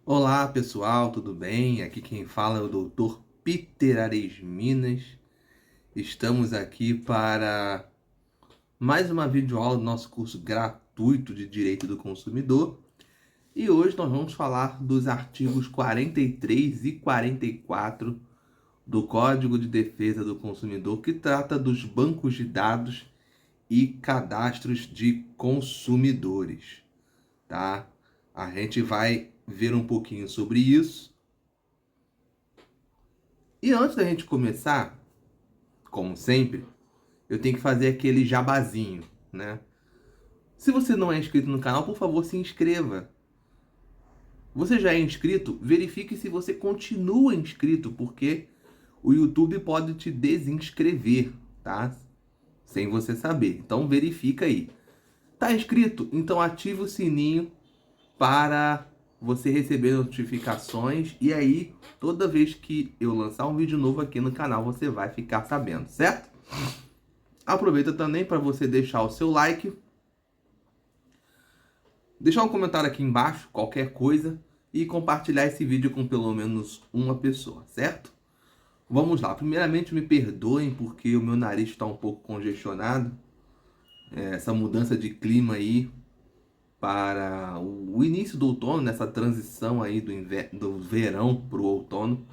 Olá pessoal, tudo bem? Aqui quem fala é o Dr. Peter Ares Minas. Estamos aqui para mais uma videoaula do nosso curso gratuito de Direito do Consumidor. E hoje nós vamos falar dos artigos 43 e 44 do Código de Defesa do Consumidor, que trata dos bancos de dados e cadastros de consumidores, tá? A gente vai ver um pouquinho sobre isso. E antes da gente começar, como sempre, eu tenho que fazer aquele jabazinho, né? Se você não é inscrito no canal, por favor, se inscreva. Você já é inscrito? Verifique se você continua inscrito, porque o YouTube pode te desinscrever, tá? Sem você saber. Então verifica aí. Tá inscrito? Então ative o sininho para você receber notificações e aí toda vez que eu lançar um vídeo novo aqui no canal você vai ficar sabendo, certo? Aproveita também para você deixar o seu like, deixar um comentário aqui embaixo, qualquer coisa, e compartilhar esse vídeo com pelo menos uma pessoa, certo? Vamos lá. Primeiramente, me perdoem porque o meu nariz está um pouco congestionado. Essa mudança de clima aí para o início do outono, nessa transição aí do verão para o outono,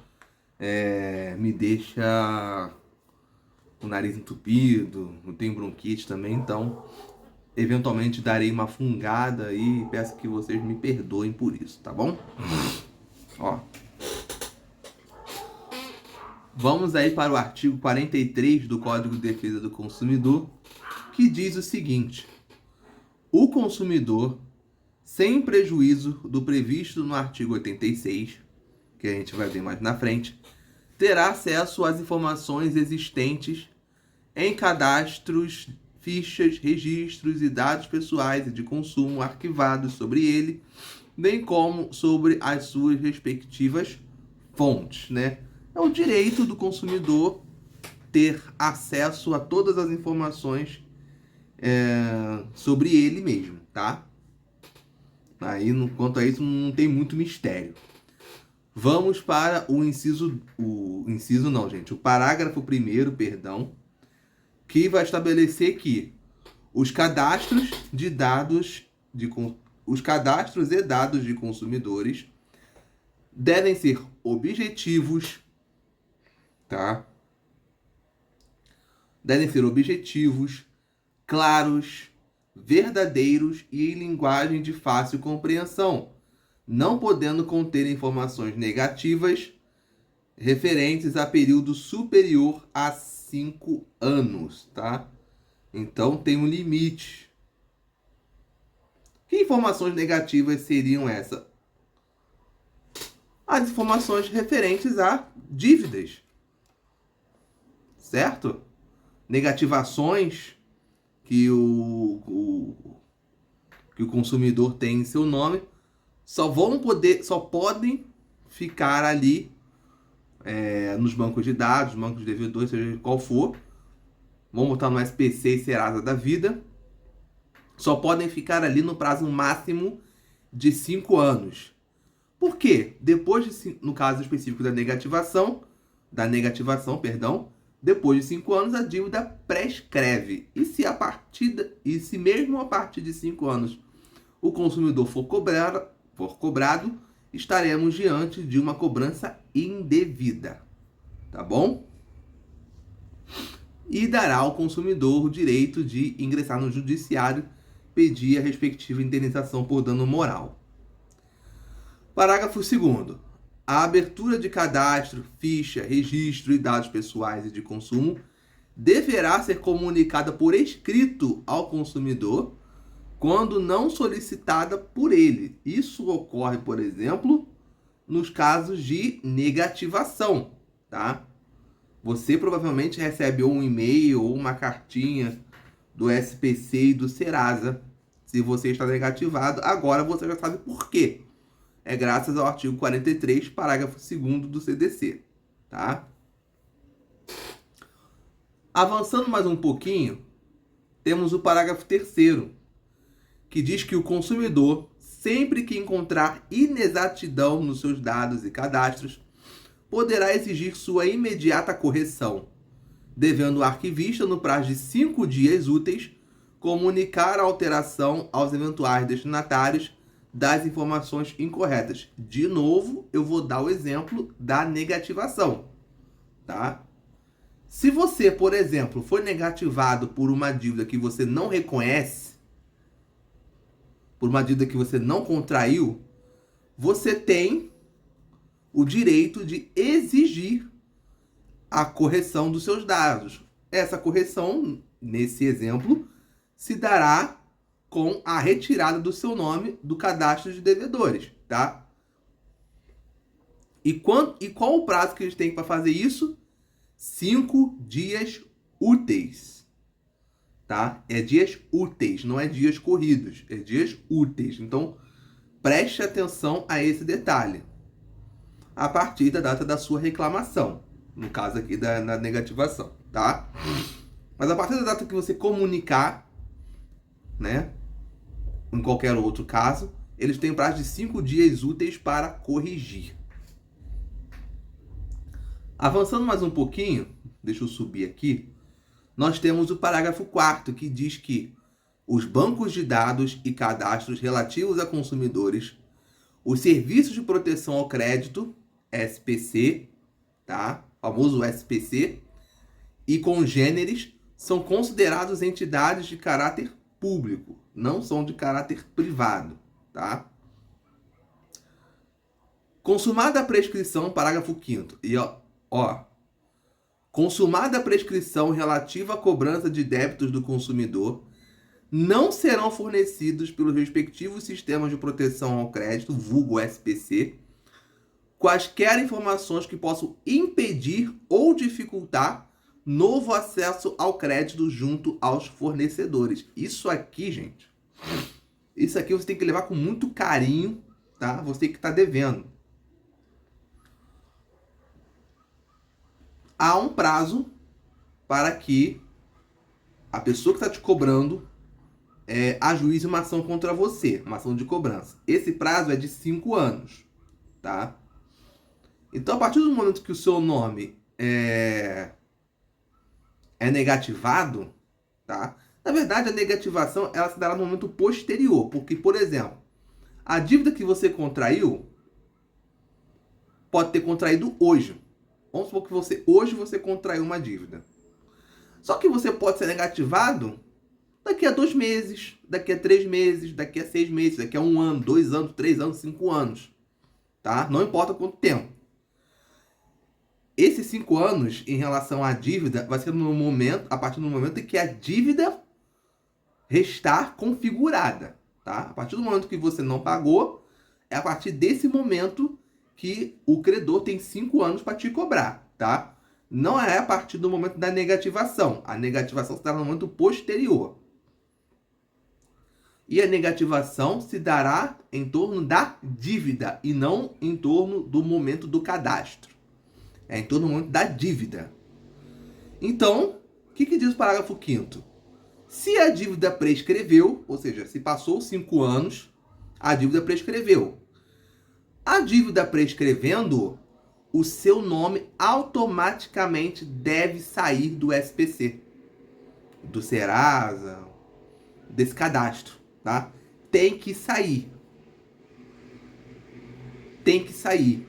me deixa o nariz entupido, eu tenho bronquite também, então eventualmente darei uma fungada e peço que vocês me perdoem por isso, tá bom? Ó, vamos aí para o artigo 43 do Código de Defesa do Consumidor, que diz o seguinte: o consumidor, sem prejuízo do previsto no artigo 86, que a gente vai ver mais na frente, terá acesso às informações existentes em cadastros, fichas, registros e dados pessoais e de consumo arquivados sobre ele, bem como sobre as suas respectivas fontes, né? É o direito do consumidor ter acesso a todas as informações sobre ele mesmo, tá? Aí, quanto a isso, não tem muito mistério. Vamos para o parágrafo 1º, perdão, que vai estabelecer que os cadastros de dados os cadastros e dados de consumidores devem ser objetivos, tá? Devem ser objetivos, claros, verdadeiros e em linguagem de fácil compreensão, não podendo conter informações negativas referentes a período superior a 5 anos, tá? Então tem um limite. Que informações negativas seriam essas? As informações referentes a dívidas, certo? Negativações que que o consumidor tem em seu nome só podem ficar ali nos bancos de dados, bancos de devedores, seja qual for. Vamos botar no SPC e Serasa da vida. Só podem ficar ali no prazo máximo de 5 anos. Por quê? No caso específico da negativação, perdão, depois de 5 anos a dívida prescreve. E se mesmo a partir de 5 anos o consumidor for cobrado, estaremos diante de uma cobrança indevida, tá bom? E dará ao consumidor o direito de ingressar no judiciário, pedir a respectiva indenização por dano moral. Parágrafo 2º. A abertura de cadastro, ficha, registro e dados pessoais e de consumo deverá ser comunicada por escrito ao consumidor quando não solicitada por ele. Isso ocorre, por exemplo, nos casos de negativação, tá? Você provavelmente recebe ou um e-mail ou uma cartinha do SPC e do Serasa. Se você está negativado, agora você já sabe por quê. É graças ao artigo 43, parágrafo 2º do CDC, tá? Avançando mais um pouquinho, temos o parágrafo 3º, que diz que o consumidor, sempre que encontrar inexatidão nos seus dados e cadastros, poderá exigir sua imediata correção, devendo o arquivista, no prazo de 5 dias úteis, comunicar a alteração aos eventuais destinatários das informações incorretas. De novo, eu vou dar o exemplo da negativação, tá? Se você, por exemplo, foi negativado por uma dívida que você não reconhece, por uma dívida que você não contraiu, você tem o direito de exigir a correção dos seus dados. Essa correção, nesse exemplo, se dará com a retirada do seu nome do cadastro de devedores, tá? E qual o prazo que eles têm para fazer isso? 5 dias úteis, tá? É dias úteis, não é dias corridos, é dias úteis. Então, preste atenção a esse detalhe. A partir da data da sua reclamação, no caso aqui da negativação, tá? Mas a partir da data que você comunicar, né, em qualquer outro caso, eles têm prazo de 5 dias úteis para corrigir. Avançando mais um pouquinho, deixa eu subir aqui, nós temos o parágrafo 4º, que diz que os bancos de dados e cadastros relativos a consumidores, os serviços de proteção ao crédito, SPC, tá? O famoso SPC, e congêneres são considerados entidades de caráter público, não são de caráter privado, tá? Consumada a prescrição, parágrafo 5º, e consumada a prescrição relativa à cobrança de débitos do consumidor, não serão fornecidos pelos respectivos sistemas de proteção ao crédito, vulgo SPC, quaisquer informações que possam impedir ou dificultar novo acesso ao crédito junto aos fornecedores. Isso aqui, gente, isso aqui você tem que levar com muito carinho, tá? Você que está devendo. Há um prazo para que a pessoa que está te cobrando ajuize uma ação contra você, uma ação de cobrança. Esse prazo é de 5 anos, tá? Então, a partir do momento que o seu nome é negativado, tá? Na verdade, a negativação ela se dará no momento posterior, porque, por exemplo, a dívida que você contraiu pode ter contraído hoje. Vamos supor que hoje você contraiu uma dívida. Só que você pode ser negativado daqui a 2 meses, daqui a 3 meses, daqui a 6 meses, daqui a 1 ano, 2 anos, 3 anos, 5 anos, tá? Não importa quanto tempo. Esses 5 anos, em relação à dívida, vai ser a partir do momento em que a dívida restar configurada, tá? A partir do momento que você não pagou, é a partir desse momento que o credor tem 5 anos para te cobrar, tá? Não é a partir do momento da negativação. A negativação se dará no momento posterior. E a negativação se dará em torno da dívida e não em torno do momento do cadastro. É em torno do momento da dívida. Então, o que diz o parágrafo 5º? Se a dívida prescreveu, ou seja, se passou 5 anos, a dívida prescreveu. A dívida prescrevendo, o seu nome automaticamente deve sair do SPC, do Serasa, desse cadastro, tá? Tem que sair. Tem que sair.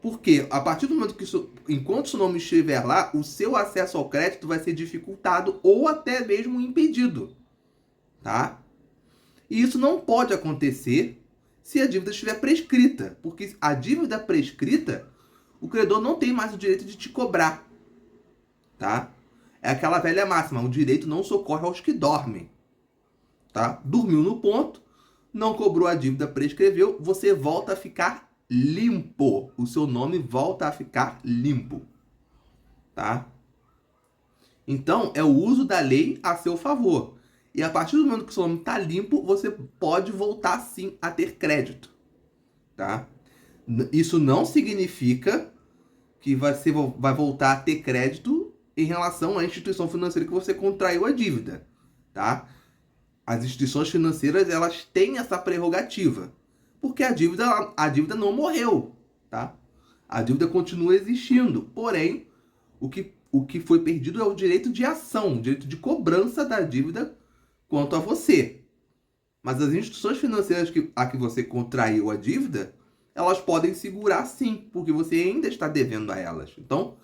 Porque a partir do momento que enquanto seu nome estiver lá, o seu acesso ao crédito vai ser dificultado ou até mesmo impedido, tá? E isso não pode acontecer se a dívida estiver prescrita, porque a dívida prescrita, o credor não tem mais o direito de te cobrar, tá? É aquela velha máxima, o direito não socorre aos que dormem, tá? Dormiu no ponto, não cobrou a dívida, prescreveu, você volta a ficar limpo, o seu nome volta a ficar limpo, tá? Então, é o uso da lei a seu favor. E a partir do momento que o seu nome está limpo, você pode voltar sim a ter crédito, tá? Isso não significa que você vai voltar a ter crédito em relação à instituição financeira que você contraiu a dívida, tá? as instituições financeiras, elas têm essa prerrogativa, porque a dívida não morreu, tá? A dívida continua existindo, porém, o que foi perdido é o direito de ação, o direito de cobrança da dívida quanto a você. Mas as instituições financeiras a que você contraiu a dívida, elas podem segurar sim, porque você ainda está devendo a elas. Então,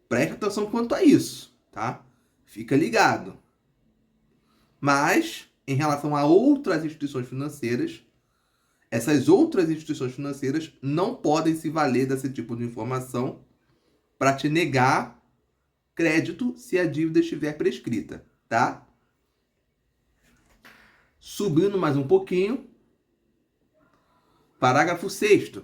preste atenção quanto a isso, tá? Fica ligado. Mas, em relação a outras instituições financeiras, essas outras instituições financeiras não podem se valer desse tipo de informação para te negar crédito se a dívida estiver prescrita, tá? Subindo mais um pouquinho. Parágrafo 6º.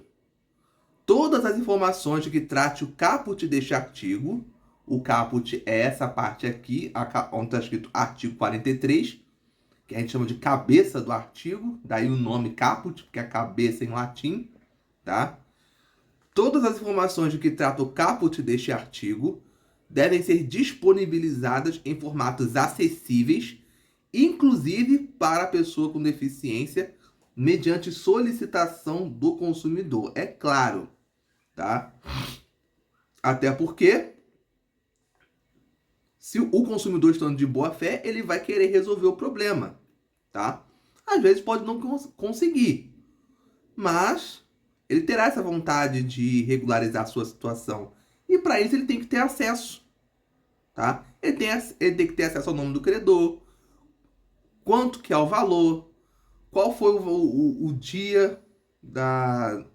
Todas as informações de que trate o caput deste artigo, o caput é essa parte aqui, onde está escrito artigo 43, que a gente chama de cabeça do artigo, daí o nome caput, porque é cabeça em latim, tá? Todas as informações de que trata o caput deste artigo devem ser disponibilizadas em formatos acessíveis, inclusive para a pessoa com deficiência, mediante solicitação do consumidor. É claro, tá? Até porque, se o consumidor estando de boa fé, ele vai querer resolver o problema, tá? Às vezes pode não conseguir, mas ele terá essa vontade de regularizar a sua situação. E para isso ele tem que ter acesso, tá? Ele tem que ter acesso ao nome do credor, quanto que é o valor, qual foi o dia da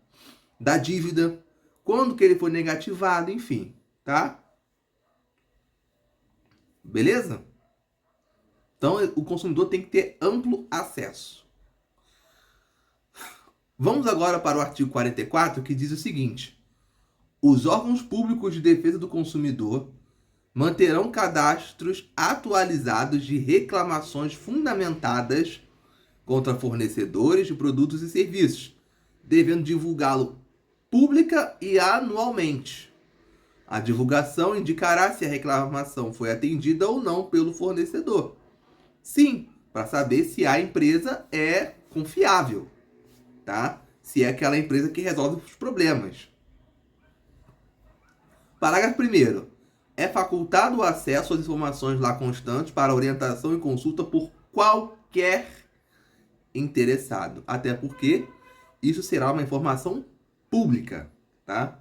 dívida, quando que ele foi negativado, enfim, tá? Beleza? Então, o consumidor tem que ter amplo acesso. Vamos agora para o artigo 44, que diz o seguinte: os órgãos públicos de defesa do consumidor manterão cadastros atualizados de reclamações fundamentadas contra fornecedores de produtos e serviços, devendo divulgá-lo pública e anualmente. A divulgação indicará se a reclamação foi atendida ou não pelo fornecedor. Sim, para saber se a empresa é confiável, tá? Se é aquela empresa que resolve os problemas. Parágrafo 1º. É facultado o acesso às informações lá constantes para orientação e consulta por qualquer interessado. Até porque isso será uma informação pública, tá?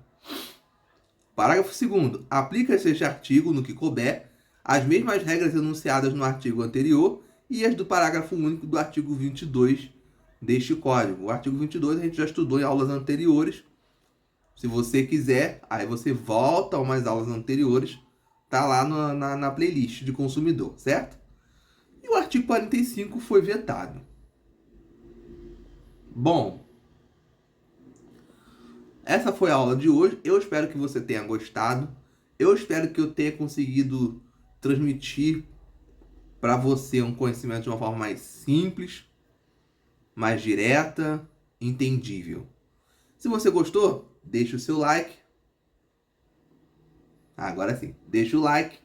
Parágrafo 2º. Aplica-se este artigo, no que couber, as mesmas regras enunciadas no artigo anterior e as do parágrafo único do artigo 22 deste Código. O artigo 22 a gente já estudou em aulas anteriores. Se você quiser, aí você volta a umas aulas anteriores, tá lá na playlist de consumidor, certo? E o artigo 45 foi vetado. Bom, essa foi a aula de hoje. Eu espero que você tenha gostado. Eu espero que eu tenha conseguido transmitir para você um conhecimento de uma forma mais simples, mais direta, entendível. Se você gostou, deixa o seu like. Agora sim, deixa o like.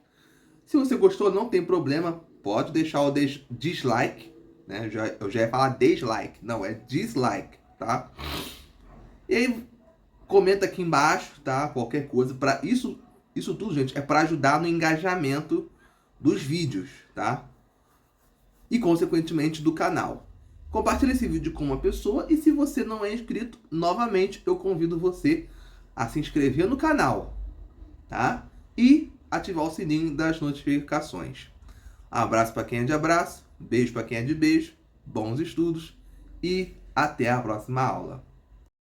Se você gostou, não tem problema, pode deixar o dislike, né? Eu já ia falar dislike, não, é dislike, tá? E aí, comenta aqui embaixo, tá? Qualquer coisa. Isso tudo, gente, é para ajudar no engajamento dos vídeos, tá? E, consequentemente, do canal. Compartilhe esse vídeo com uma pessoa e se você não é inscrito, novamente, eu convido você a se inscrever no canal, tá? E ativar o sininho das notificações. Abraço para quem é de abraço, beijo para quem é de beijo, bons estudos e até a próxima aula.